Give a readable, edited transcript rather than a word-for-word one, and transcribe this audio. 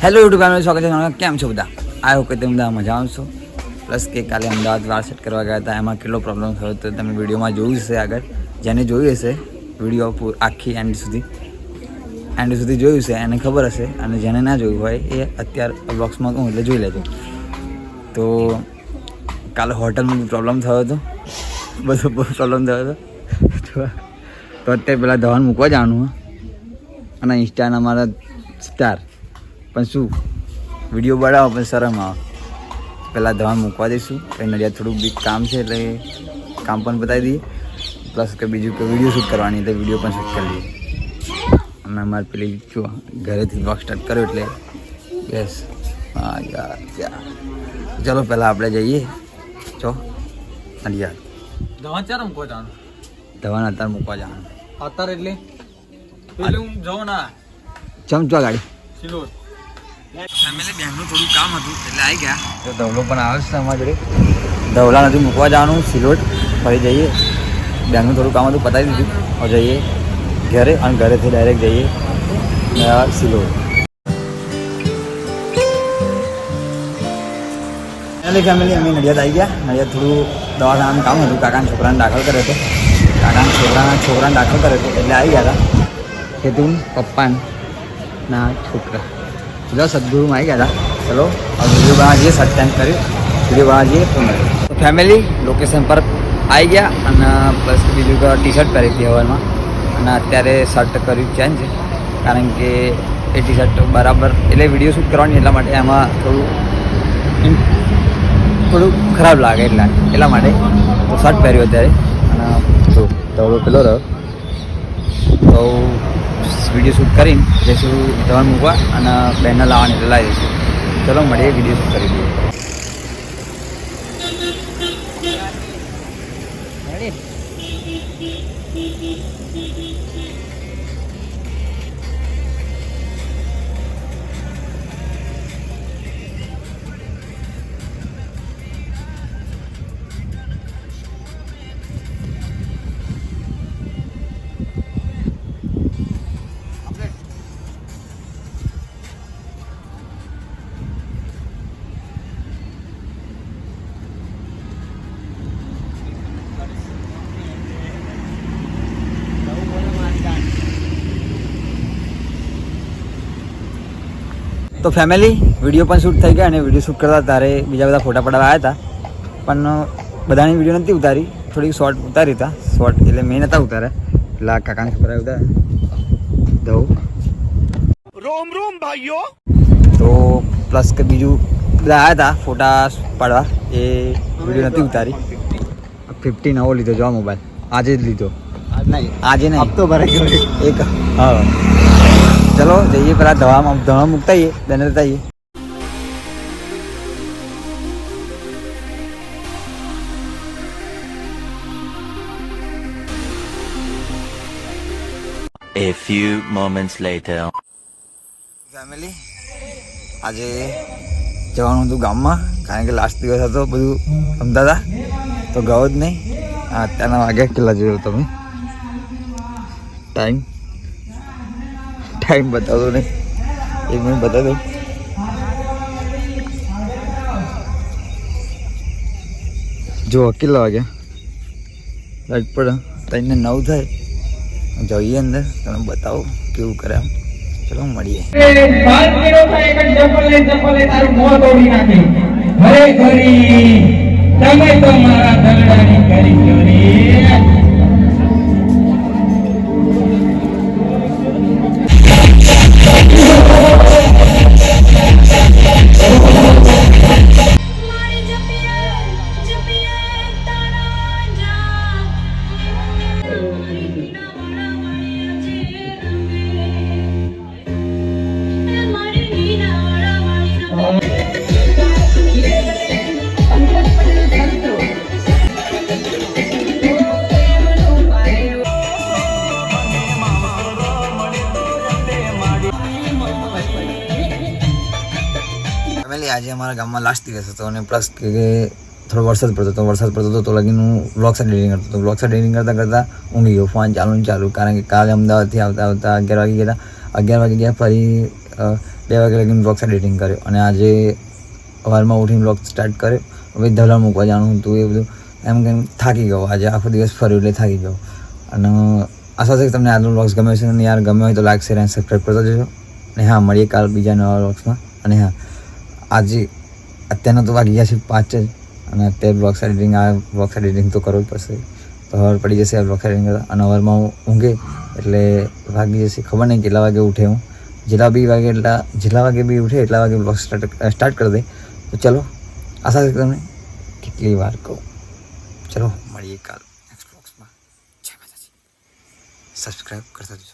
Hello YouTube family, સ્વાગત છે તમારું. કેમ છો બધા? આ વખતે તમે બધા મજામાં છો. પ્લસ કે કાલે અમદાવાદ વાર સેટ કરવા ગયા હતા, એમાં કેટલો પ્રોબ્લેમ થયો તો તમે વિડીયોમાં જોયું હશે. આગળ જેને જોયું હશે વિડીયો આખી એન્ડ સુધી જોયું છે એને ખબર હશે, અને જેને ના જોયું હોય એ અત્યારે બ્લોગ્સમાં કહું એટલે જોઈ લેજો. તો કાલે હોટલમાં પ્રોબ્લેમ થયો હતો, બધો બહુ પ્રોબ્લેમ થયો હતો. તો અત્યારે પેલા ધવાન મૂકવા જવાનું અને ઇન્સ્ટાના મારા સ્ટાર પણ શું વિડીયો બનાવો પણ શરમ આવે. પહેલાં ધવાન મૂકવા દઈશું, કંઈ નડિયાદ થોડુંક બી કામ છે એટલે કામ પણ બતાવી દઈએ. પ્લસ કે બીજું કે વિડીયો શૂટ કરવાની એટલે વિડીયો પણ શૂટ કરી દઈએ. અને અમારે પેલી જો ઘરેથી બ્લોગ સ્ટાર્ટ કર્યો એટલે યસ. હા યાર ચલો પહેલાં આપણે જઈએ જો નડિયાદ. ધવાન ચાર મૂકવા જવાનું? ધવાન અત્યારે મૂકવા જવાનું. અત્યારે એટલે પેલું હું જાઉં ના ચમચવા ગાડી સિલોર ફેમિલી બેંકનું થોડું કામ હતું એટલે આવી ગયા. તો ધવલો પણ આવે છે અમારા જોડે. ધવલા નથી મૂકવા જવાનું સિલોટ, ફરી જઈએ. બેંકનું થોડું કામ હતું પતાવી દીધું, હવે જઈએ ઘરે અને ઘરેથી ડાયરેક્ટ જઈએ સિલોટ. ફેમિલી અમે નડિયાદ આવી ગયા. નડિયાદ થોડું દવાખાનાનું કામ હતું, કાકાના છોકરાને દાખલ કર્યો હતો. કાકાના છોકરાને દાખલ કર્યો હતો એટલે આવી ગયા હતા. હેતુન પપ્પાના છોકરા ચલો સદગુરુમાં આવી ગયા હતા. ચલો હવે વિડીયો બનાવવા જઈએ. શર્ટ ચેન્જ કર્યું, વિડીયો બનાવવા જઈએ. તો ફેમિલી લોકેશન પર આવી ગયા અને પ્લસ બીજું કે ટી શર્ટ પહેરી હતી હવામાં, અને અત્યારે શર્ટ કર્યું ચેન્જ, કારણ કે એ ટી શર્ટ બરાબર એટલે વિડીયો શૂટ કરવાની એટલા માટે એમાં થોડું ખરાબ લાગે એટલા માટે તો શર્ટ પહેર્યું અત્યારે. અને જો ધવલો પેલો રહ્યો તો વિડીયો શૂટ કરીને જઈશું ધવાન મૂકવા અને બેનને લાવવાની એટલે લાવી દઈશું. ચલો મળીએ, વિડીયો શૂટ કરી દઈએ. તો ફેમિલી વિડીયો પણ શૂટ થઈ ગયા, અને વિડીયો શૂટ કરતા તારે બીજા બધા ફોટા પડાવવા આવ્યા હતા, પણ બધાની વિડીયો નથી ઉતારી, થોડીક શોર્ટ ઉતારી હતા. શોર્ટ એટલે મેં નહોતા ઉતાર્યા, એટલે કાકાને ખબર ઉતાર્યા દઉં રોમ રોમ ભાઈઓ. તો પ્લસ કે બીજું બધા આવ્યા હતા ફોટા પાડવા, એ વિડીયો નથી ઉતારી. 50 નવો લીધો જો આ મોબાઈલ, આજે જ લીધો. આજે નહીં હપ્તો ભરાઈ ગયો એક. હા ચલો જઈએ, પેલા ધવા મૂકતા આવીએ, બેનર લેતા આવીએ. A few moments later. Family આજે જવાનું હતું ગામમાં, કારણ કે લાસ્ટ દિવસ હતો, બધું રમતા હતા તો ગયો જ નહીં. અત્યારના વાગ્યા કેટલા જોયો તમે? ટાઈમ બતાવતો નહીં, 1 મિનિટ બતાવી દઉં. જો કેટલા વાગ્યા લાઈટ પડે 3 ને 9 થાય. જઈએ અંદર, તમે બતાવો કેવું કરે આમ. ચલો મળીએ. આજે અમારા ગામમાં લાસ્ટ દિવસ હતો, અને પ્લસ કે થોડો વરસાદ પડતો હતો તો લગીનું વ્લોગ્સ એડિટિંગ કરતો કરતાં ઊંઘી ગયો. ફોન ચાલુ કારણ કે કાલે અમદાવાદથી આવતા 11 વાગી ગયા હતા. 11 વાગે ગયા, ફરી 2 વાગે લગીને બ્લોગ્સ એડિટિંગ કર્યો, અને આજે સવારમાં ઉઠીને બ્લોગ સ્ટાર્ટ કર્યો. હવે ધલણ મૂકવા જવાનું હતું, એ બધું એમ કંઈ થાકી ગયો. આજે આખો દિવસ ફર્યો એટલે થાકી ગયો. અને આશા છે કે તમને આજનો બ્લોગ્સ ગમે છે, અને યાર ગમે હોય તો લાઈક શેર અને સબસ્ક્રાઈબ કરતા જજો. અને હા, મળીએ કાલ બીજા નવા બ્લોગ્સમાં. અને હા, આજે અત્યારના તો વાગી ગયા છે 5 જ, અને અત્યારે બ્લોગ્સ એડિટિંગ તો કરવું જ પડશે. તો સવાર પડી જશે આ બ્લોગ્સ એડિટિંગ કરતા, અને સવારમાં હું ઊંઘે એટલે વાગી જશે, ખબર નહીં કેટલા વાગે ઉઠે હું. જેટલા વાગે બી ઉઠે એટલા વાગે બ્લોગ સ્ટાર્ટ કરી દે. તો ચલો, આશા છે તમને કેટલી વાર કહું. ચલો મળીએ કાલ નેક્સ્ટ બ્લોગ્સમાં. જય માતાજી. સબસ્ક્રાઈબ કરતા જજો.